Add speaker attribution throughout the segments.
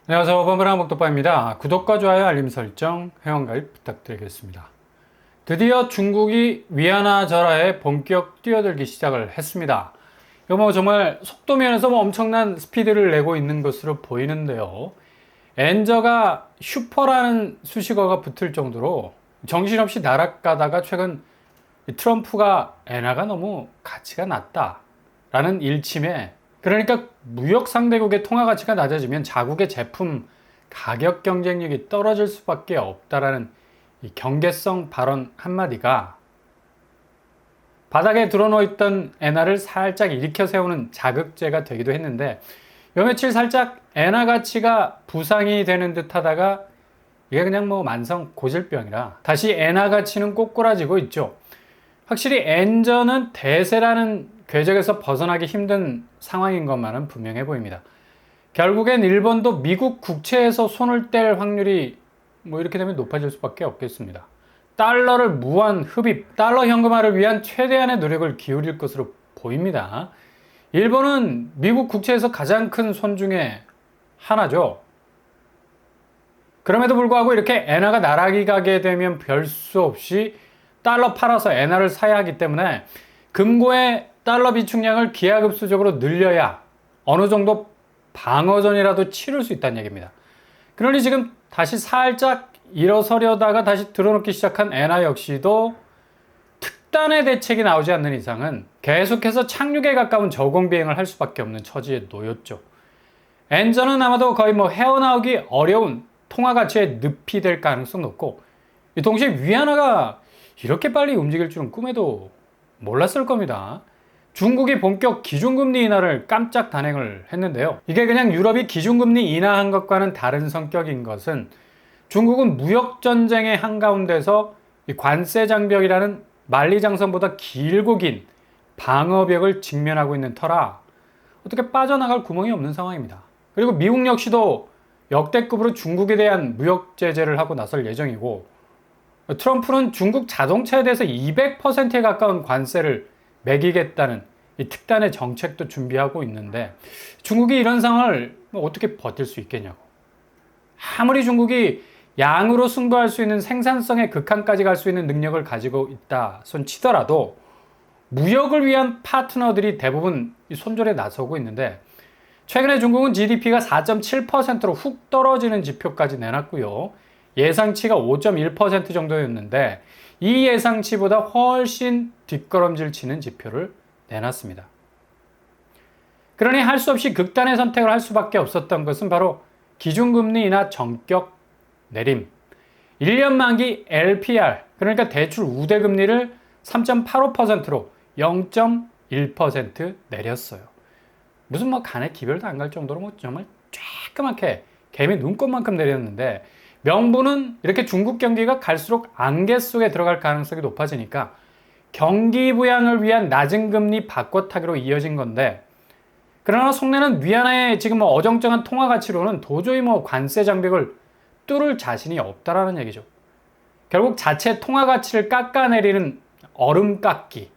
Speaker 1: 안녕하세요. 범블한 목도빠입니다. 구독과 좋아요, 알림 설정, 회원가입 부탁드리겠습니다. 드디어 중국이 위안화 절하에 본격 뛰어들기 시작을 했습니다. 이거 정말 속도 면에서 엄청난 스피드를 내고 있는 것으로 보이는데요. 엔저가 슈퍼라는 수식어가 붙을 정도로 정신없이 날아가다가 최근 트럼프가 엔화가 너무 가치가 낮다라는 일침에, 그러니까 무역 상대국의 통화 가치가 낮아지면 자국의 제품 가격 경쟁력이 떨어질 수밖에 없다라는 이 경계성 발언 한마디가 바닥에 드러누워 있던 엔화를 살짝 일으켜 세우는 자극제가 되기도 했는데, 요 며칠 살짝 엔화 가치가 부상이 되는 듯 하다가 이게 그냥 만성 고질병이라 다시 엔화 가치는 꼬꾸라지고 있죠. 확실히 엔저는 대세라는 궤적에서 벗어나기 힘든 상황인 것만은 분명해 보입니다. 결국엔 일본도 미국 국채에서 손을 뗄 확률이 이렇게 되면 높아질 수밖에 없겠습니다. 달러를 무한 흡입, 달러 현금화를 위한 최대한의 노력을 기울일 것으로 보입니다. 일본은 미국 국채에서 가장 큰 손 중에 하나죠. 그럼에도 불구하고 이렇게 엔화가 나락이 가게 되면 별 수 없이 달러 팔아서 엔화를 사야 하기 때문에 금고의 달러 비축량을 기하급수적으로 늘려야 어느 정도 방어전이라도 치를 수 있다는 얘기입니다. 그러니 지금 다시 살짝 일어서려다가 다시 들어놓기 시작한 엔화 역시도 특단의 대책이 나오지 않는 이상은 계속해서 착륙에 가까운 저공 비행을 할 수밖에 없는 처지에 놓였죠. 엔저는 아마도 거의 헤어나오기 어려운 통화 가치의 늪이 될 가능성 높고, 동시에 위안화가 이렇게 빨리 움직일 줄은 꿈에도 몰랐을 겁니다. 중국이 본격 기준금리 인하를 깜짝 단행을 했는데요. 이게 그냥 유럽이 기준금리 인하한 것과는 다른 성격인 것은 중국은 무역전쟁의 한가운데서 이 관세 장벽이라는 만리장성보다 길고 긴 방어벽을 직면하고 있는 터라 어떻게 빠져나갈 구멍이 없는 상황입니다. 그리고 미국 역시도 역대급으로 중국에 대한 무역 제재를 하고 나설 예정이고, 트럼프는 중국 자동차에 대해서 200%에 가까운 관세를 매기겠다는 이 특단의 정책도 준비하고 있는데, 중국이 이런 상황을 어떻게 버틸 수 있겠냐고. 아무리 중국이 양으로 승부할 수 있는 생산성의 극한까지 갈 수 있는 능력을 가지고 있다 손 치더라도 무역을 위한 파트너들이 대부분 손절에 나서고 있는데, 최근에 중국은 GDP가 4.7%로 훅 떨어지는 지표까지 내놨고요. 예상치가 5.1% 정도였는데 이 예상치보다 훨씬 뒷걸음질 치는 지표를 내놨습니다. 그러니 할 수 없이 극단의 선택을 할 수밖에 없었던 것은 바로 기준금리 인하 전격 내림. 1년 만기 LPR, 그러니까 대출 우대금리를 3.85%로 0.1% 내렸어요. 무슨 간에 기별도 안 갈 정도로 정말 쬐끄맣게 개미 눈곱만큼 내렸는데, 명분은 이렇게 중국 경기가 갈수록 안개 속에 들어갈 가능성이 높아지니까 경기 부양을 위한 낮은 금리 바꿔타기로 이어진 건데, 그러나 속내는 위안화의 지금 어정쩡한 통화 가치로는 도저히 관세 장벽을 뚫을 자신이 없다라는 얘기죠. 결국 자체 통화 가치를 깎아내리는 얼음 깎기,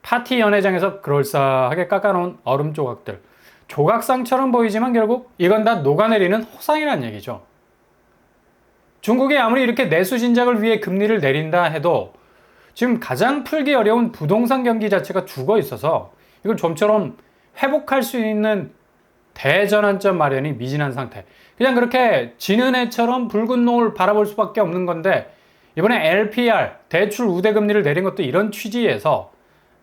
Speaker 1: 파티 연회장에서 그럴싸하게 깎아놓은 얼음 조각들, 조각상처럼 보이지만 결국 이건 다 녹아내리는 호상이라는 얘기죠. 중국이 아무리 이렇게 내수 진작을 위해 금리를 내린다 해도 지금 가장 풀기 어려운 부동산 경기 자체가 죽어 있어서 이걸 좀처럼 회복할 수 있는 대전환점 마련이 미진한 상태. 그냥 그렇게 지는 해처럼 붉은 노을 바라볼 수밖에 없는 건데, 이번에 LPR, 대출 우대금리를 내린 것도 이런 취지에서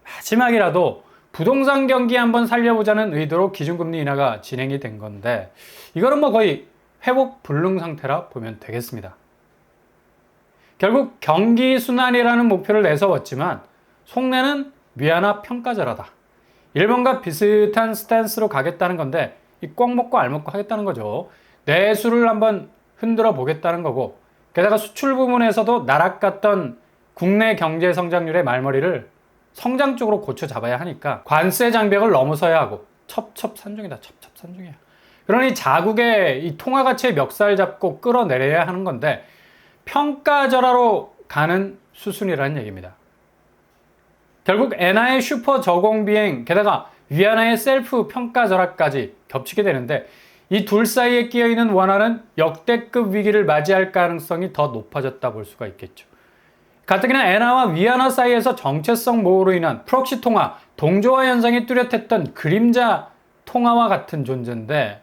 Speaker 1: 마지막이라도 부동산 경기 한번 살려보자는 의도로 기준금리 인하가 진행이 된 건데, 이거는 거의 회복 불능 상태라 보면 되겠습니다. 결국 경기 순환이라는 목표를 내세웠지만 속내는 위안화 평가절하다. 일본과 비슷한 스탠스로 가겠다는 건데, 꽉 먹고 알 먹고 하겠다는 거죠. 내수를 한번 흔들어 보겠다는 거고, 게다가 수출 부문에서도 나락갔던 국내 경제 성장률의 말머리를 성장 쪽으로 고쳐 잡아야 하니까 관세 장벽을 넘어서야 하고, 첩첩산중이다. 첩첩산중이야. 그러니 자국의 이 통화 가치의 멱살 잡고 끌어내려야 하는 건데, 평가절하로 가는 수순이라는 얘기입니다. 결국 엔화의 슈퍼 저공 비행, 게다가 위안화의 셀프 평가절하까지 겹치게 되는데, 이 둘 사이에 끼어있는 원화는 역대급 위기를 맞이할 가능성이 더 높아졌다 볼 수가 있겠죠. 가뜩이나 엔화와 위안화 사이에서 정체성 모호로 인한 프록시 통화, 동조화 현상이 뚜렷했던 그림자 통화와 같은 존재인데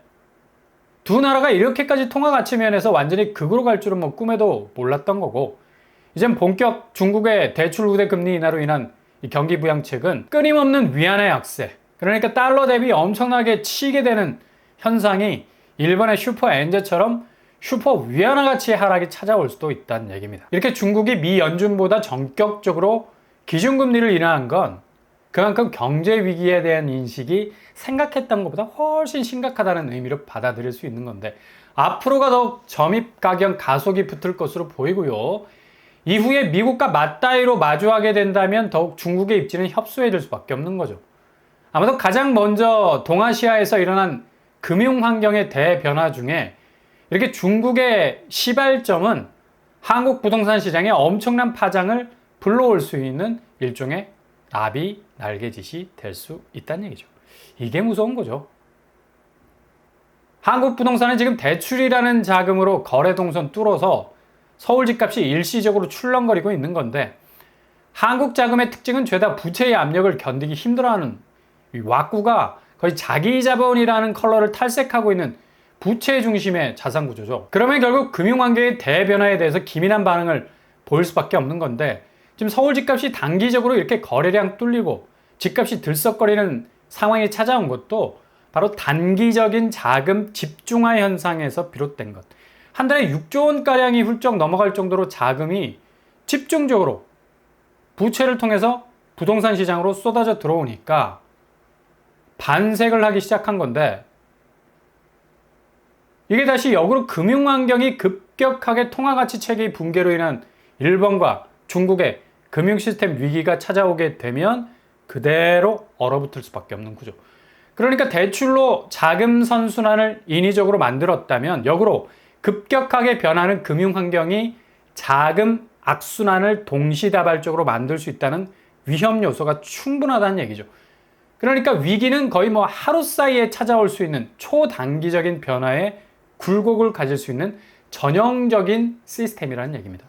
Speaker 1: 두 나라가 이렇게까지 통화 가치 면에서 완전히 극으로 갈 줄은 뭐 꿈에도 몰랐던 거고, 이젠 본격 중국의 대출 우대 금리 인하로 인한 이 경기 부양책은 끊임없는 위안의 약세, 그러니까 달러 대비 엄청나게 치게 되는 현상이 일본의 슈퍼 엔제처럼 슈퍼 위안화 가치의 하락이 찾아올 수도 있다는 얘기입니다. 이렇게 중국이 미 연준보다 전격적으로 기준금리를 인하한 건 그만큼 경제 위기에 대한 인식이 생각했던 것보다 훨씬 심각하다는 의미로 받아들일 수 있는 건데, 앞으로가 더욱 점입 가격 가속이 붙을 것으로 보이고요. 이후에 미국과 맞다이로 마주하게 된다면 더욱 중국의 입지는 협소해질 수밖에 없는 거죠. 아마도 가장 먼저 동아시아에서 일어난 금융 환경의 대변화 중에 이렇게 중국의 시발점은 한국 부동산 시장에 엄청난 파장을 불러올 수 있는 일종의 나비 날개짓이 될 수 있다는 얘기죠. 이게 무서운 거죠. 한국 부동산은 지금 대출이라는 자금으로 거래 동선 뚫어서 서울 집값이 일시적으로 출렁거리고 있는 건데, 한국 자금의 특징은 죄다 부채의 압력을 견디기 힘들어하는, 이 왁구가 거의 자기 자본이라는 컬러를 탈색하고 있는 부채 중심의 자산 구조죠. 그러면 결국 금융환경의 대변화에 대해서 기민한 반응을 보일 수밖에 없는 건데, 지금 서울 집값이 단기적으로 이렇게 거래량 뚫리고 집값이 들썩거리는 상황이 찾아온 것도 바로 단기적인 자금 집중화 현상에서 비롯된 것. 한 달에 6조 원가량이 훌쩍 넘어갈 정도로 자금이 집중적으로 부채를 통해서 부동산 시장으로 쏟아져 들어오니까 반색을 하기 시작한 건데, 이게 다시 역으로 금융환경이 급격하게 통화가치 체계 붕괴로 인한 일본과 중국의 금융 시스템 위기가 찾아오게 되면 그대로 얼어붙을 수밖에 없는 구조. 그러니까 대출로 자금 선순환을 인위적으로 만들었다면 역으로 급격하게 변하는 금융환경이 자금 악순환을 동시다발적으로 만들 수 있다는 위험 요소가 충분하다는 얘기죠. 그러니까 위기는 거의 뭐 하루 사이에 찾아올 수 있는 초단기적인 변화에 굴곡을 가질 수 있는 전형적인 시스템이라는 얘기입니다.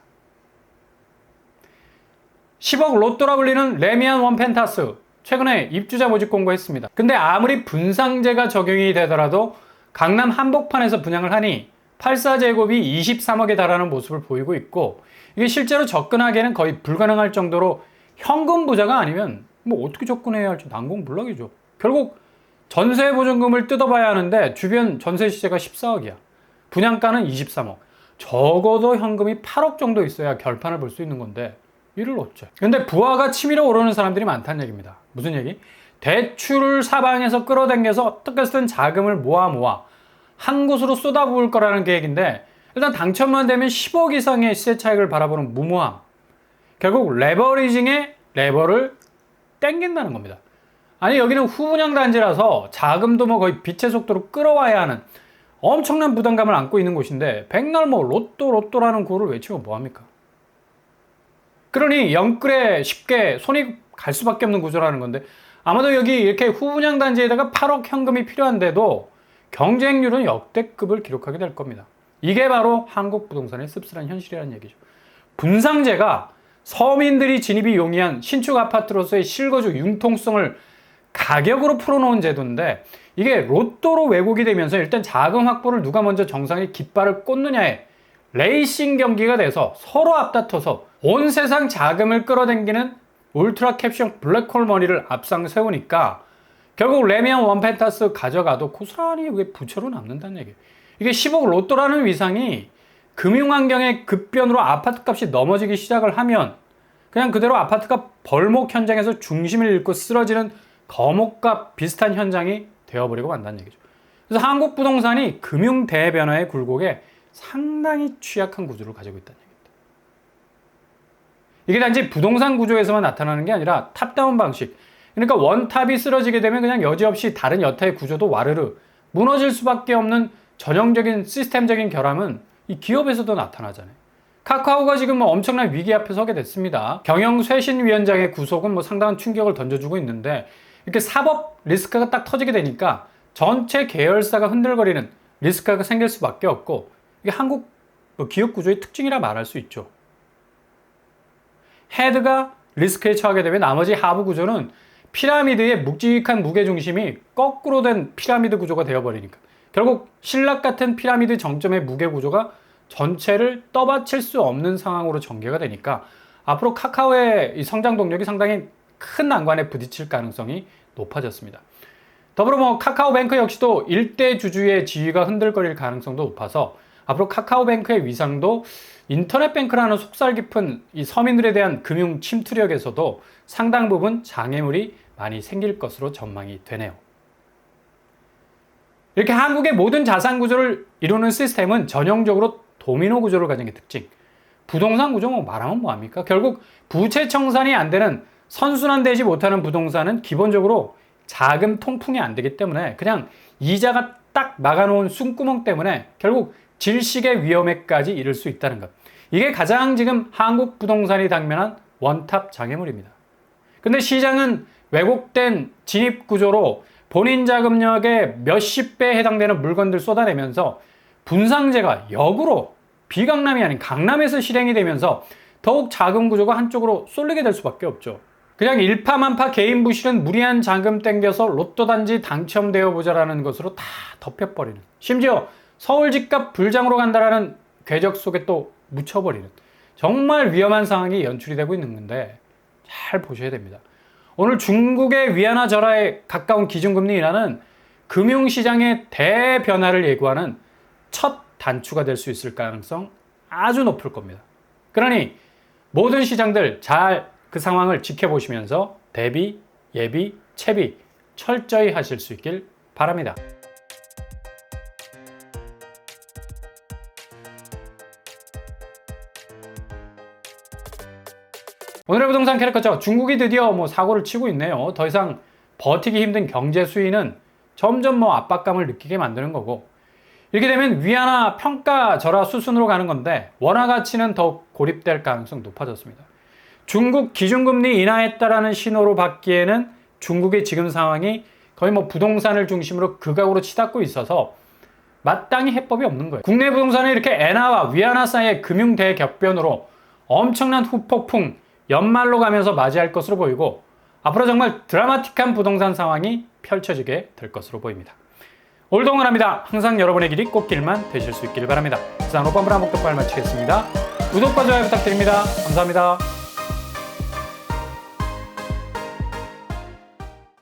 Speaker 1: 10억 로또라 불리는 레미안 원펜타스, 최근에 입주자 모집 공고했습니다. 근데 아무리 분상제가 적용이 되더라도 강남 한복판에서 분양을 하니 84제곱이 23억에 달하는 모습을 보이고 있고, 이게 실제로 접근하기에는 거의 불가능할 정도로 현금 부자가 아니면 뭐 어떻게 접근해야 할지 난공불락이죠. 결국 전세 보증금을 뜯어봐야 하는데 주변 전세 시세가 14억이야. 분양가는 23억. 적어도 현금이 8억 정도 있어야 결판을 볼 수 있는 건데 이를 어째. 근데 부하가 치밀어 오르는 사람들이 많다는 얘기입니다. 무슨 얘기? 대출을 사방에서 끌어당겨서 어떻게 해서든 자금을 모아 한 곳으로 쏟아부을 거라는 계획인데, 일단 당첨만 되면 10억 이상의 시세 차익을 바라보는 무모함. 결국 레버리징의 레버를 땡긴다는 겁니다. 아니, 여기는 후분양 단지라서 자금도 뭐 거의 빛의 속도로 끌어와야 하는 엄청난 부담감을 안고 있는 곳인데, 백날 뭐 로또라는 구호를 외치면 뭐합니까? 그러니 영끌에 쉽게 손이 갈 수밖에 없는 구조라는 건데, 아마도 여기 이렇게 후분양 단지에다가 8억 현금이 필요한데도 경쟁률은 역대급을 기록하게 될 겁니다. 이게 바로 한국 부동산의 씁쓸한 현실이라는 얘기죠. 분상제가 서민들이 진입이 용이한 신축 아파트로서의 실거주 융통성을 가격으로 풀어놓은 제도인데, 이게 로또로 왜곡이 되면서 일단 자금 확보를 누가 먼저 정상에 깃발을 꽂느냐에 레이싱 경기가 돼서 서로 앞다퉈서 온 세상 자금을 끌어당기는 울트라 캡션 블랙홀 머니를 앞장 세우니까 결국 레미안 원펜타스 가져가도 고스란히 부채로 남는다는 얘기예요. 이게 10억 로또라는 위상이 금융환경의 급변으로 아파트값이 넘어지기 시작을 하면 그냥 그대로 아파트가 벌목 현장에서 중심을 잃고 쓰러지는 거목과 비슷한 현장이 되어버리고 만다는 얘기죠. 그래서 한국 부동산이 금융 대변화의 굴곡에 상당히 취약한 구조를 가지고 있다는 얘기입니다. 이게 단지 부동산 구조에서만 나타나는 게 아니라 탑다운 방식, 그러니까 원탑이 쓰러지게 되면 그냥 여지없이 다른 여타의 구조도 와르르 무너질 수밖에 없는 전형적인 시스템적인 결함은 이 기업에서도 나타나잖아요. 카카오가 지금 뭐 엄청난 위기 앞에 서게 됐습니다. 경영쇄신위원장의 구속은 뭐 상당한 충격을 던져주고 있는데, 이렇게 사법 리스크가 딱 터지게 되니까 전체 계열사가 흔들거리는 리스크가 생길 수밖에 없고, 이게 한국 기업 구조의 특징이라 말할 수 있죠. 헤드가 리스크에 처하게 되면 나머지 하부 구조는 피라미드의 묵직한 무게중심이 거꾸로 된 피라미드 구조가 되어버리니까 결국 신락 같은 피라미드 정점의 무게 구조가 전체를 떠받칠 수 없는 상황으로 전개가 되니까 앞으로 카카오의 이 성장 동력이 상당히 큰 난관에 부딪힐 가능성이 높아졌습니다. 더불어 카카오뱅크 역시도 일대 주주의 지위가 흔들거릴 가능성도 높아서 앞으로 카카오뱅크의 위상도 인터넷뱅크라는 속살 깊은 이 서민들에 대한 금융 침투력에서도 상당 부분 장애물이 많이 생길 것으로 전망이 되네요. 이렇게 한국의 모든 자산 구조를 이루는 시스템은 전형적으로 도미노 구조를 가진 게 특징. 부동산 구조 말하면 뭐합니까? 결국 부채 청산이 안 되는 선순환되지 못하는 부동산은 기본적으로 자금 통풍이 안 되기 때문에 그냥 이자가 딱 막아놓은 숨구멍 때문에 결국 질식의 위험에까지 이를 수 있다는 것. 이게 가장 지금 한국 부동산이 당면한 원탑 장애물입니다. 근데 시장은 왜곡된 진입 구조로 본인 자금력의 몇십 배에 해당되는 물건들 쏟아내면서 분상제가 역으로 비강남이 아닌 강남에서 실행이 되면서 더욱 자금 구조가 한쪽으로 쏠리게 될 수밖에 없죠. 그냥 일파만파 개인 부실은 무리한 자금 땡겨서 로또 단지 당첨되어 보자라는 것으로 다 덮여버리는, 심지어 서울 집값 불장으로 간다라는 궤적 속에 또 묻혀버리는 정말 위험한 상황이 연출이 되고 있는 건데 잘 보셔야 됩니다. 오늘 중국의 위안화 절하에 가까운 기준금리 인하는 금융시장의 대변화를 예고하는 첫 단추가 될 수 있을 가능성 아주 높을 겁니다. 그러니 모든 시장들 잘 그 상황을 지켜보시면서 대비, 예비, 채비 철저히 하실 수 있길 바랍니다. 오늘의 부동산 캐릭터죠. 중국이 드디어 사고를 치고 있네요. 더 이상 버티기 힘든 경제 수위는 점점 압박감을 느끼게 만드는 거고, 이렇게 되면 위안화 평가 절하 수순으로 가는 건데 원화 가치는 더욱 고립될 가능성 높아졌습니다. 중국 기준금리 인하했다라는 신호로 받기에는 중국의 지금 상황이 거의 부동산을 중심으로 극악으로 치닫고 있어서 마땅히 해법이 없는 거예요. 국내 부동산은 이렇게 엔화와 위안화 사이의 금융 대격변으로 엄청난 후폭풍 연말로 가면서 맞이할 것으로 보이고 앞으로 정말 드라마틱한 부동산 상황이 펼쳐지게 될 것으로 보입니다. 오늘도 응원합니다. 항상 여러분의 길이 꽃길만 되실 수 있기를 바랍니다. 이상 로펌브라 목독발 마치겠습니다. 구독과 좋아요 부탁드립니다. 감사합니다.